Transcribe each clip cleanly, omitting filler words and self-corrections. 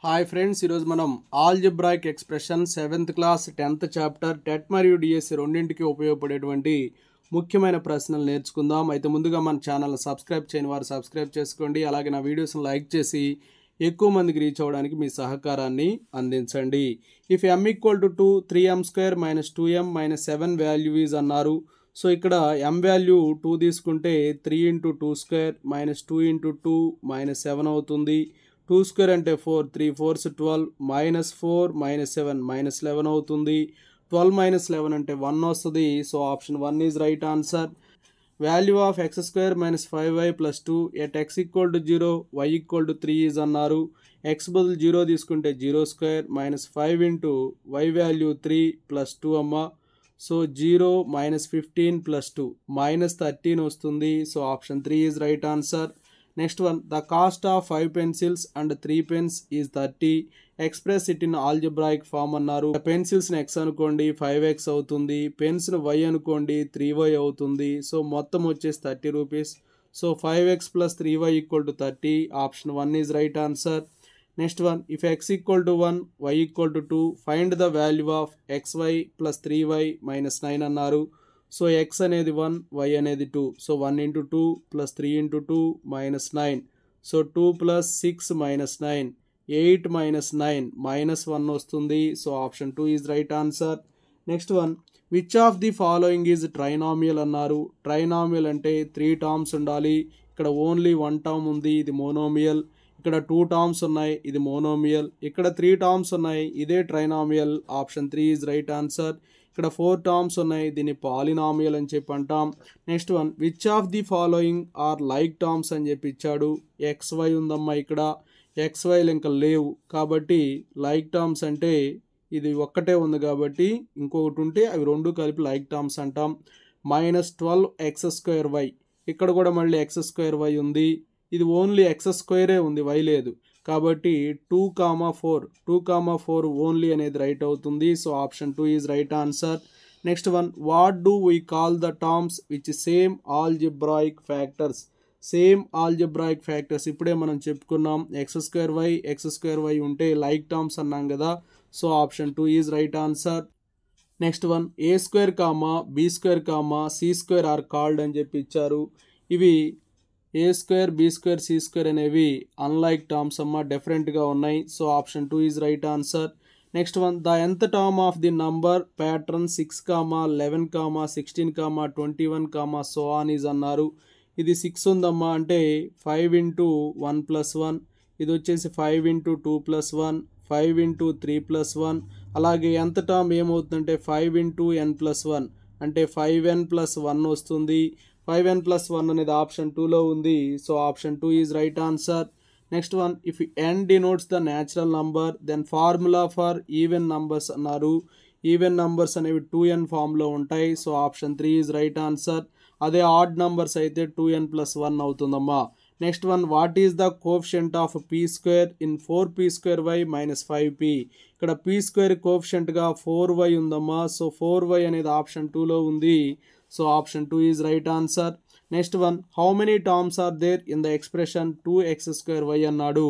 Hi friends, ఈరోజు మనం algebraic expression 7th class 10th chapter TET మరియు డిఎస్సి రెండింటికి ఉపయోగపడేటువంటి ముఖ్యమైన ప్రశ్నలు నేర్చుకుందాం. అయితే ముందుగా మన ఛానల్ని సబ్స్క్రైబ్ చేయని వారు సబ్స్క్రైబ్ చేసుకోండి. అలాగే నా వీడియోస్ని లైక్ చేసి ఎక్కువ మందికి రీచ్ అవ్వడానికి మీ సహకారాన్ని అందించండి. If m equal to 2 3m² - 2m - 7 value is అన్నారు. సో ఇక్కడ m వాల్యూ 2 తీసుకుంటే 3 × 2² - 2 × 2 - 7 అవుతుంది. 2² అంటే 4, 3 4s 12 -4 -7 -11 అవుతుంది. 12 - 11 అంటే 1 వస్తుంది. So option 1 is right answer. Value of x² - 5y + 2 at x equal to 0 y equal to 3 is అన్నారు. x బదులు 0 తీసుకుంటే 0² -5 × y వాల్యూ 3 + 2 అమ్మ. సో 0 -15 + 2 -13 వస్తుంది. So option 3 is right answer. Next one, the cost of 5 pencils and 3 pens is 30. Express it in algebraic form అన్నారు. పెన్సిల్స్ని x అనుకోండి 5x అవుతుంది, పెన్స్ని y అనుకోండి 3y అవుతుంది. సో మొత్తం వచ్చేసి 30 rupees. So 5x + 3y = 30. Option 1 is right answer. Next one, if x equal to 1 y equal to 2 find the value of xy + 3y - 9 అన్నారు. So x అనేది 1, y అనేది 2. So 1 × 2 + 3 × 2 - 9. So 2 + 6 - 9 8 - 9 -1 వస్తుంది. So option 2 is right answer. Next one, which of the following is trinomial అన్నారు. Trinomial అంటే 3 terms ఉండాలి. ఇక్కడ only 1 term ఉంది, ఇది మోనోమియల్. ఇక్కడ 2 టర్మ్స్ ఉన్నాయి, ఇది మోనోమియల్. ఇక్కడ 3 టర్మ్స్ ఉన్నాయి, ఇదే trinomial. Option 3 is right answer. ఇక్కడ 4 టర్మ్స్ ఉన్నాయి, దీన్ని పాలినామియల్ అని చెప్పి అంటాం. Next one, which of the following are like terms అని చెప్పి ఇచ్చాడు. XY ఉందమ్మా, ఇక్కడ XYలు ఇంకా లేవు కాబట్టి లైక్ టర్మ్స్ అంటే ఇది ఒక్కటే ఉంది కాబట్టి ఇంకొకటి ఉంటే అవి రెండు కలిపి లైక్ టర్మ్స్ అంటాం. -12x²y, ఇక్కడ కూడా మళ్ళీ x²y ఉంది. ఇది ఓన్లీ x² ఉంది, y లేదు కాబట్టి 2,4 ఓన్లీ అనేది రైట్ అవుతుంది. So option 2 is right answer. Next one, what do we call the terms which same algebraic factors. Same algebraic factors ఇప్పుడే మనం చెప్పుకున్నాం. x²y ఉంటే లైక్ టర్మ్స్ అన్నాం కదా. So option 2 is right answer. Next one, a² b², c² are called అని చెప్పి ఇచ్చారు. ఇవి a² b² c² అనేవి అన్లైక్ టర్మ్స్ అమ్మ, డిఫరెంట్గా ఉన్నాయి. So option 2 is right answer. Next one, the nth term of the number pattern 6, 11, 16, 21, so on is అన్నారు. ఇది 6 ఉందమ్మా అంటే 5 × 1 + 1. ఇది వచ్చేసి 5 × 2 + 1, 5 × 3 + 1. అలాగే nth టర్మ్ ఏమవుతుందంటే 5 × n + 1 అంటే 5n + 1 వస్తుంది. 5n + 1 అనేది ఆప్షన్ 2లో ఉంది. So option 2 is right answer. Next one, if n denotes the natural number then formula for even numbers అన్నారు. ఈవెన్ నంబర్స్ అనేవి 2n ఫామ్లో ఉంటాయి. So option 3 is right answer. అదే ఆడ్ నంబర్స్ అయితే 2n + 1 అవుతుందమ్మా. Next one, what is the coefficient of p² in 4p²y - 5p. ఇక్కడ p² కోఎఫిషియంట్గా 4y ఉందమ్మా. So 4y అనేది ఆప్షన్ 2లో ఉంది. So option 2 is right answer. Next one, how many terms are there in the expression 2x²y అన్నాడు.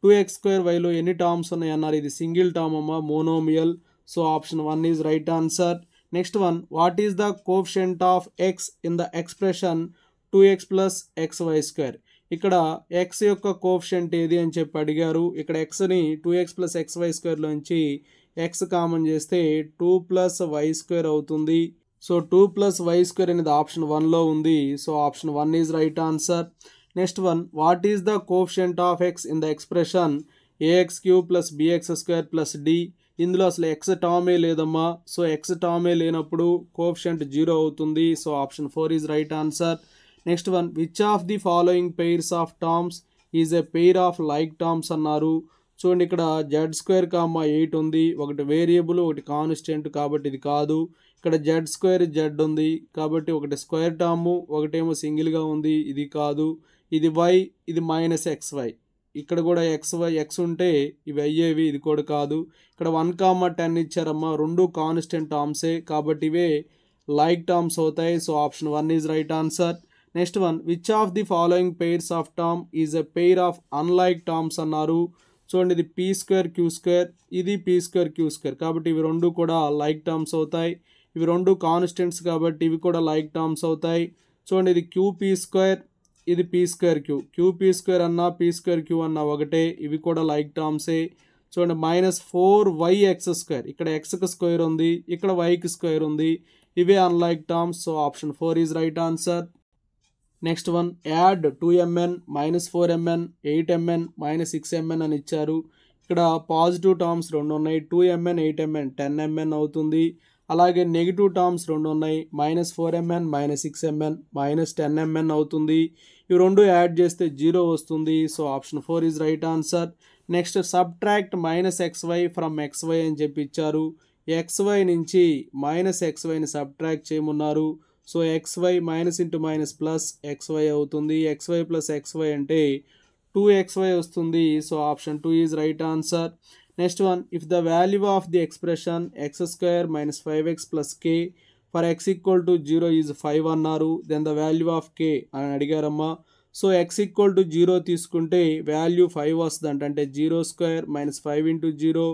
2x²yలో ఎన్ని terms ఉన్నాయి అన్నారు. ఇది సింగిల్ టర్మ్ అమ్మా, monomial. So option 1 is right answer. Next one, what is the coefficient of x in the expression 2x + xy². ఇక్కడ x యొక్క coefficient ఏది అని చెప్పి అడిగారు. ఇక్కడ xని 2x + xy²లోంచి x కామన్ చేస్తే 2 + y² అవుతుంది. సో 2 + y² అనేది ఆప్షన్ 1లో ఉంది. So option 1 is right answer. Next one, what is the coefficient of x in the expression ax³ + bx² + d. ఇందులో అసలు x టర్మే లేదమ్మా. సో x టర్మే లేనప్పుడు కోఎఫిషియంట్ 0 అవుతుంది. So option 4 is right answer. Next one, which of the following pairs of terms is a pair of like terms అన్నారు. చూడండి, ఇక్కడ z², 8 ఉంది. ఒకటి వేరియబుల్, ఒకటి కాన్స్టెంట్ కాబట్టి ఇది కాదు. ఇక్కడ z² z ఉంది కాబట్టి ఒకటి స్క్వేర్ టర్ము, ఒకటేమో సింగిల్గా ఉంది, ఇది కాదు. ఇది y, ఇది -xy. ఇక్కడ కూడా x ఉంటే ఇవి అయ్యేవి, ఇది కూడా కాదు. ఇక్కడ 1, 10 ఇచ్చారమ్మా, రెండు కాన్స్టెంట్ టర్మ్సే కాబట్టి ఇవే లైక్ టర్మ్స్ అవుతాయి. So option 1 is right answer. Next one, which of the following pairs of term is a pair of unlike terms అన్నారు. చూడండి ఇది పీ స్క్వేర్ క్యూ స్క్వేర్, ఇది పీ స్క్వేర్ క్యూ స్క్వేర్, కాబట్టి ఇవి రెండు కూడా లైక్ టర్మ్స్ అవుతాయి. ఇవి రెండు కాన్స్టెంట్స్ కాబట్టి ఇవి కూడా లైక్ టర్మ్స్ అవుతాయి. చూడండి ఇది క్యూ పీ స్క్వేర్, ఇది P square Q, Q P square అన్నా పీ స్క్వేర్ క్యూ అన్నా ఒకటే, ఇవి కూడా లైక్ టర్మ్సే. చూడండి -4yx², ఇక్కడ xకి స్క్వేర్ ఉంది, ఇక్కడ yకి స్క్వేర్ ఉంది, ఇవే unlike terms. So option 4 is right answer. Next one, add 2mn, -4mn, 8mn, -6mn అని ఇచ్చారు. ఇక్కడ పాజిటివ్ టర్మ్స్ రెండు ఉన్నాయి, 2mn, 8mn, 10mn అవుతుంది. అలాగే నెగిటివ్ టర్మ్స్ రెండు ఉన్నాయి, -4mn, -6mn, -10mn అవుతుంది. ఇవి రెండు యాడ్ చేస్తే 0 వస్తుంది. So option 4 is right answer. Next subtract -xy from xy అని చెప్పి ఇచ్చారు. xy నుంచి -xyని సబ్ట్రాక్ట్ చేయమన్నారు. So xy minus into minus plus xy అవుతుంది. xy ప్లస్ xy అంటే 2xy వస్తుంది. So option 2 is right answer. Next one, if the value of the expression x² - 5x + k for x = 0 is 5 అన్నారు. Then the value of k అని అడిగారమ్మా. So x = 0 తీసుకుంటే value 5 వస్తుంది అంటే 0² - 5 × 0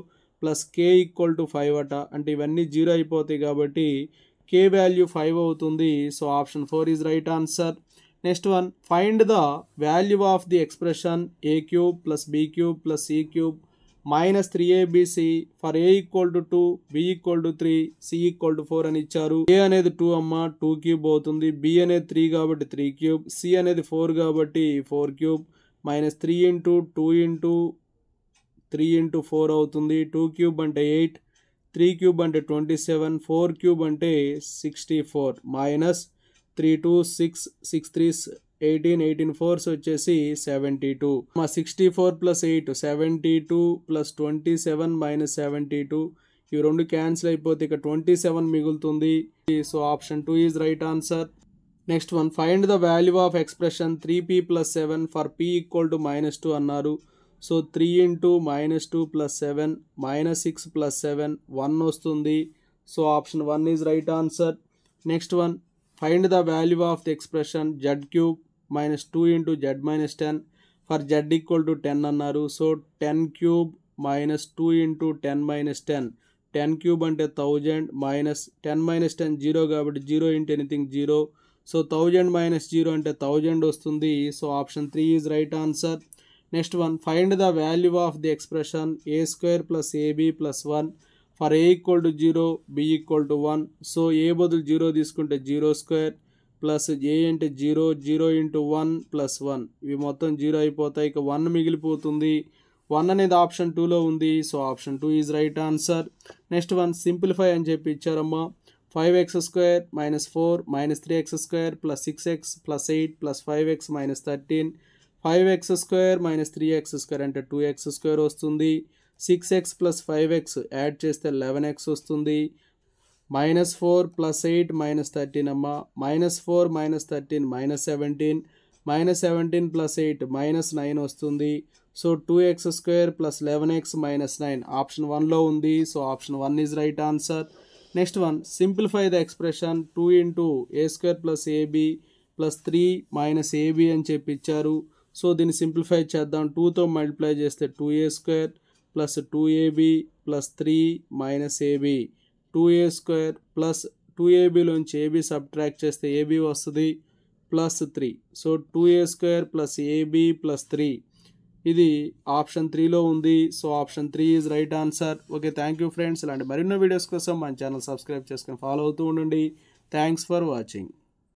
+ k = 5 అట. అంటే ఇవన్నీ 0 అయిపోతాయి కాబట్టి k వాల్యూ 5 అవుతుంది. So option 4 is right answer. Next one, find the value of the expression a³ + b³ + c³ -3abc for a = 2, b = 3, c = 4 అని ఇచ్చారు. a అనేది 2 అమ్మ, 2³ అవుతుంది. b అనేది 3 కాబట్టి 3³, c అనేది 4 కాబట్టి 4³ -3 × 2 × 3 × 4 అవుతుంది. 2³ అంటే 8, 3³ అంటే 27, 4³ అంటే 64, -3 2 6 6 3 18 18 4 వచ్చేసి 72. 64 + 8 72 + 27 - 72, ఇవి రెండు క్యాన్సిల్ అయిపోతే ఇక 27 మిగులుతుంది. So option 2 is right answer. Next one, find the value of expression 3p + 7 for p = -2 అన్నారు. సో 3 × -2 + 7 -6 + 7 1 వస్తుంది. So option 1 is right answer. Next one, find the value of the expression z³ - 2 × z - 10 for z = 10 అన్నారు. So 10³ - 2 × 10 - 10, 10³ అంటే 1000 -10 - 10 0 కాబట్టి 0 × anything 0. So 1000 - 0 అంటే 1000 వస్తుంది. So option 3 is right answer. Next one, find the value of the expression a² + ab + 1 for a = 0, b = 1. So a బదులు 0 తీసుకుంటే 0² plus a అంటే 0, 0 × 1 + 1, ఇవి మొత్తం 0 అయిపోతాయి. ఇక 1 మిగిలిపోతుంది. 1 అనేది ఆప్షన్ 2లో ఉంది. So option 2 is right answer. Next one, simplify అని చెప్పి ఇచ్చారమ్మా. 5x² - 4 - 3x² + 6x + 8 + 5x - 13, 5x² - 3x² అంటే 2x² వస్తుంది. 6x + 5x యాడ్ చేస్తే 11x వస్తుంది. -4 + 8 - 13 అమ్మ, -4 - 13 -17, -17 + 8 -9 వస్తుంది. సో 2x² + 11x - 9 ఆప్షన్ 1లో ఉంది. So option 1 is right answer. Next one, simplify the expression 2 × a² + ab + 3 - ab అని చెప్పి ఇచ్చారు. సో దీన్ని సింప్లిఫై చేద్దాం. 2తో మల్టిప్లై చేస్తే 2a² + 2ab + 3 - ab, 2a² + 2abలోంచి ab subtract చేస్తే ab వస్తుంది +3. సో 2a² + ab + 3 ఇది ఆప్షన్ 3లో ఉంది. So option 3 is right answer. Okay, thank you friends. ఇలాంటి మరిన్నో వీడియోస్ కోసం మన ఛానల్ సబ్స్క్రైబ్ చేసుకొని ఫాలో అవుతూ ఉండండి. Thanks for watching.